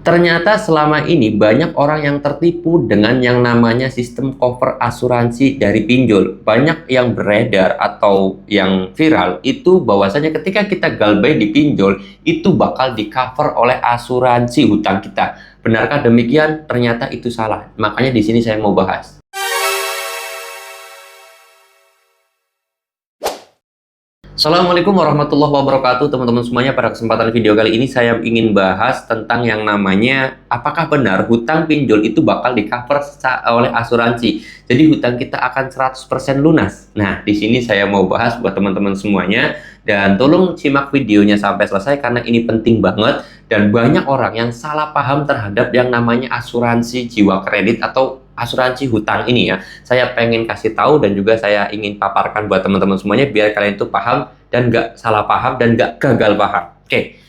Ternyata selama ini banyak orang yang tertipu dengan yang namanya sistem cover asuransi dari pinjol. Banyak yang beredar atau yang viral itu bahwasanya ketika kita galbay di pinjol itu bakal di cover oleh asuransi hutang kita. Benarkah demikian? Ternyata itu salah. Makanya di sini saya mau bahas. Assalamualaikum warahmatullahi wabarakatuh teman-teman semuanya. Pada kesempatan video kali ini saya ingin bahas tentang yang namanya apakah benar hutang pinjol itu bakal di cover oleh asuransi. Jadi hutang kita akan 100% lunas. Nah, di sini saya mau bahas buat teman-teman semuanya, dan tolong simak videonya sampai selesai karena ini penting banget dan banyak orang yang salah paham terhadap yang namanya asuransi jiwa kredit atau asuransi hutang ini ya. Saya pengen kasih tahu dan juga saya ingin paparkan buat teman-teman semuanya biar kalian itu paham dan nggak salah paham dan nggak gagal paham. Oke.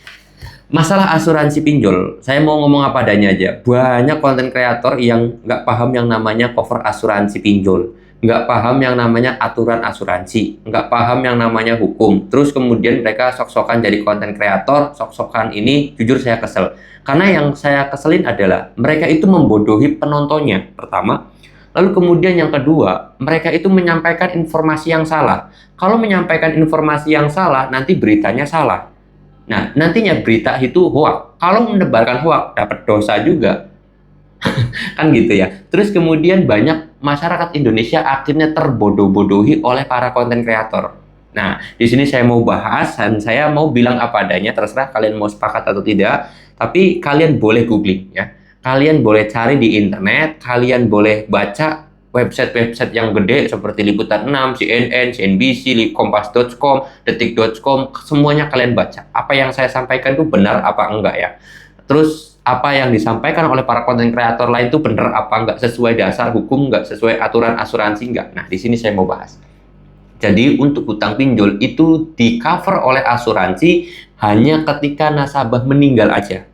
Masalah asuransi pinjol, saya mau ngomong apa adanya aja. Banyak konten kreator yang nggak paham yang namanya cover asuransi pinjol, nggak paham yang namanya aturan asuransi, nggak paham yang namanya hukum. Terus kemudian mereka sok-sokan jadi konten kreator, sok-sokan ini jujur saya kesel. Karena yang saya keselin adalah mereka itu membodohi penontonnya, pertama. Lalu kemudian yang kedua, mereka itu menyampaikan informasi yang salah. Kalau menyampaikan informasi yang salah, nanti beritanya salah. Nah, nantinya berita itu hoax. Kalau menebarkan hoax, dapat dosa juga. Kan gitu ya. Terus kemudian banyak masyarakat Indonesia akhirnya terbodoh-bodohi oleh para konten kreator. Nah, di sini saya mau bahas dan saya mau bilang apa adanya, terserah kalian mau sepakat atau tidak. Tapi kalian boleh googling ya. Kalian boleh cari di internet, kalian boleh baca website-website yang gede seperti Liputan 6, CNN, CNBC, Kompas.com, Detik.com, semuanya kalian baca. Apa yang saya sampaikan itu benar apa enggak ya? Terus apa yang disampaikan oleh para konten kreator lain itu benar apa enggak, sesuai dasar hukum enggak, sesuai aturan asuransi enggak? Nah, di sini saya mau bahas. Jadi untuk hutang pinjol itu di cover oleh asuransi hanya ketika nasabah meninggal aja.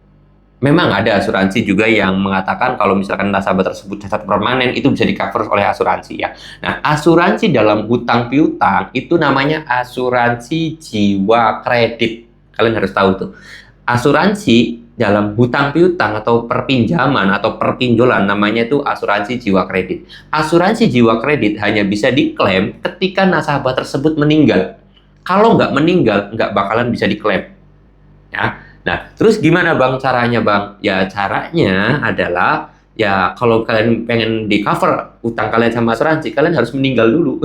Memang ada asuransi juga yang mengatakan kalau misalkan nasabah tersebut cacat permanen itu bisa di-cover oleh asuransi ya. Nah, asuransi dalam hutang piutang itu namanya asuransi jiwa kredit. Kalian harus tahu tuh. Asuransi dalam hutang piutang atau perpinjaman atau perpinjolan namanya itu asuransi jiwa kredit. Asuransi jiwa kredit hanya bisa diklaim ketika nasabah tersebut meninggal. Kalau nggak meninggal, nggak bakalan bisa diklaim. Ya. Nah, terus gimana Bang caranya Bang? Ya caranya adalah ya kalau kalian pengen di cover utang kalian sama asuransi, kalian harus meninggal dulu.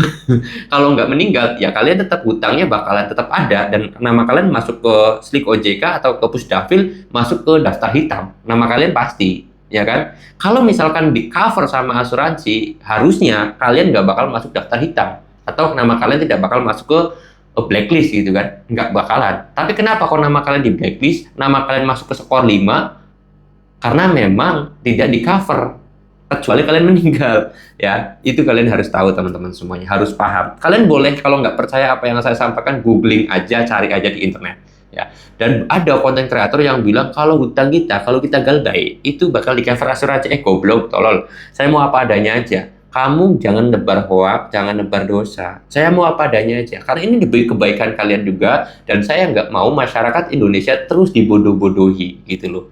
Kalau nggak meninggal, ya kalian tetap hutangnya bakalan tetap ada dan nama kalian masuk ke Slik OJK atau ke Pusdafil, masuk ke daftar hitam. Nama kalian pasti, ya kan? Kalau misalkan di cover sama asuransi, harusnya kalian nggak bakal masuk daftar hitam atau nama kalian tidak bakal masuk ke blacklist gitu kan, nggak bakalan. Tapi kenapa kok nama kalian di blacklist, nama kalian masuk ke skor 5? Karena memang tidak di cover kecuali kalian meninggal ya. Itu kalian harus tahu teman-teman semuanya, harus paham. Kalian boleh kalau nggak percaya apa yang saya sampaikan, googling aja, cari aja di internet ya. Dan ada konten kreator yang bilang kalau hutang kita, kalau kita galbay itu bakal di cover asuransi. Goblok, tolol. Saya mau apa adanya aja. Kamu jangan nebar hoax, jangan nebar dosa. Saya mau apa adanya aja. Karena ini demi kebaikan kalian juga. Dan saya nggak mau masyarakat Indonesia terus dibodoh-bodohi gitu loh.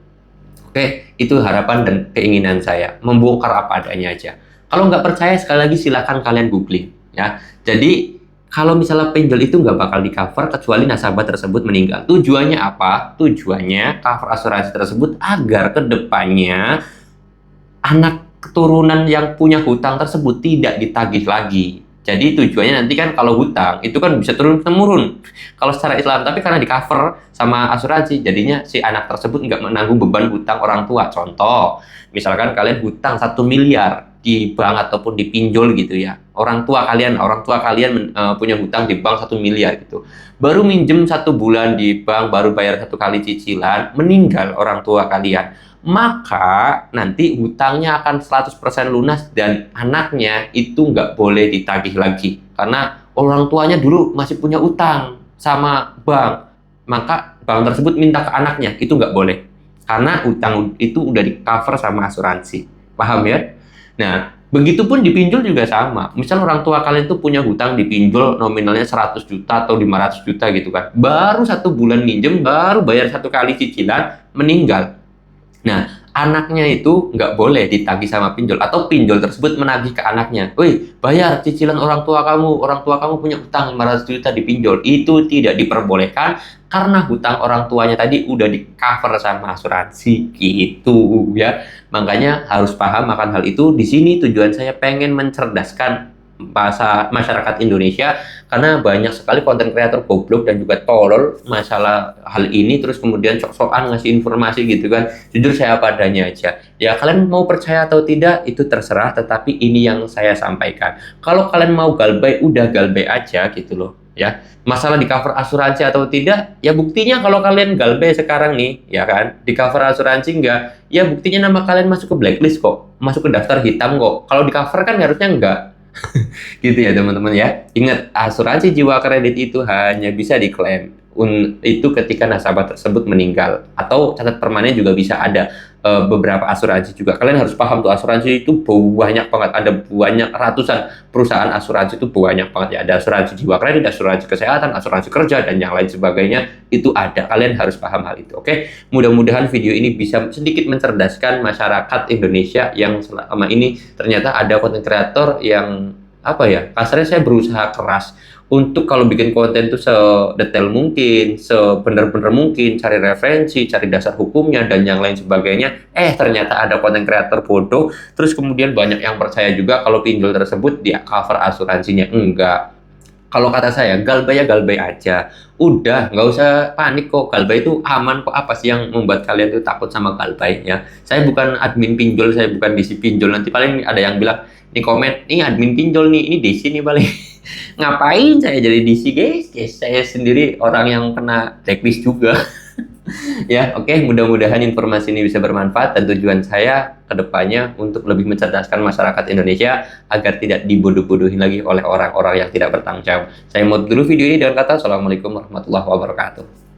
Oke, itu harapan dan keinginan saya. Membongkar apa adanya aja. Kalau nggak percaya, sekali lagi silakan kalian googling. Ya. Jadi, kalau misalnya pinjol itu nggak bakal di-cover kecuali nasabah tersebut meninggal. Tujuannya apa? Tujuannya cover asuransi tersebut agar kedepannya anak keturunan yang punya hutang tersebut tidak ditagih lagi. Jadi tujuannya nanti kan kalau hutang itu kan bisa turun-temurun kalau secara Islam, tapi karena di cover sama asuransi jadinya si anak tersebut nggak menanggung beban hutang orang tua. Contoh, misalkan kalian hutang 1 miliar di bank ataupun di pinjol gitu ya. Orang tua kalian punya hutang di bank 1 miliar gitu. Baru minjem 1 bulan di bank, baru bayar 1 kali cicilan, meninggal orang tua kalian. Maka nanti hutangnya akan 100% lunas dan anaknya itu nggak boleh ditagih lagi. Karena orang tuanya dulu masih punya utang sama bank. Maka bank tersebut minta ke anaknya, itu nggak boleh. Karena utang itu udah di-cover sama asuransi. Paham ya? Nah, begitupun di pinjol juga sama. Misal orang tua kalian itu punya hutang di pinjol nominalnya 100 juta atau 500 juta gitu kan. Baru 1 bulan minjem, baru bayar 1 kali cicilan, meninggal. Nah, anaknya itu nggak boleh ditagih sama pinjol, atau pinjol tersebut menagih ke anaknya, "Woi, bayar cicilan orang tua kamu punya utang 500 juta di pinjol." Itu tidak diperbolehkan karena hutang orang tuanya tadi udah di cover sama asuransi gitu ya. Makanya harus paham akan hal itu. Di sini tujuan saya pengen mencerdaskan bahasa masyarakat Indonesia, karena banyak sekali konten kreator goblok dan juga tolol masalah hal ini, terus kemudian sok-sokan ngasih informasi gitu kan. Jujur saya apa adanya aja ya, kalian mau percaya atau tidak itu terserah, tetapi ini yang saya sampaikan. Kalau kalian mau galbay, udah galbay aja gitu loh ya. Masalah di cover asuransi atau tidak, ya buktinya kalau kalian galbay sekarang nih ya kan, di cover asuransi enggak, ya buktinya nama kalian masuk ke blacklist kok, masuk ke daftar hitam kok. Kalau di cover kan harusnya enggak. Gitu ya teman-teman ya. Ingat, asuransi jiwa kredit itu hanya bisa diklaim itu ketika nasabah tersebut meninggal, atau catat permanen juga bisa ada. Beberapa asuransi juga kalian harus paham tuh, asuransi itu banyak banget, ada banyak ratusan perusahaan asuransi, itu banyak banget ya. Ada asuransi jiwa kredit, asuransi kesehatan, asuransi kerja, dan yang lain sebagainya itu ada. Kalian harus paham hal itu. Oke, mudah-mudahan video ini bisa sedikit mencerdaskan masyarakat Indonesia yang selama ini ternyata ada konten kreator yang apa ya, kasarnya saya berusaha keras untuk kalau bikin konten itu sedetail mungkin, sebenar-benar mungkin, cari referensi, cari dasar hukumnya, dan yang lain sebagainya. Ternyata ada konten kreator bodoh, terus kemudian banyak yang percaya juga kalau pinjol tersebut dia cover asuransinya. Enggak. Kalau kata saya, galbay ya galbay aja. Udah, nggak usah panik kok. Galbay itu aman kok. Apa sih yang membuat kalian tuh takut sama galbay ya? Saya bukan admin pinjol, saya bukan DC pinjol. Nanti paling ada yang bilang, nih komen, ini admin pinjol nih, ini DC nih paling. Ngapain saya jadi DC guys? Saya sendiri orang yang kena blacklist juga. Ya, oke, mudah-mudahan informasi ini bisa bermanfaat, dan tujuan saya ke depannya untuk lebih mencerdaskan masyarakat Indonesia agar tidak dibodoh-bodohin lagi oleh orang-orang yang tidak bertanggung jawab. Saya mau dulu video ini dengan kata Assalamualaikum warahmatullahi wabarakatuh.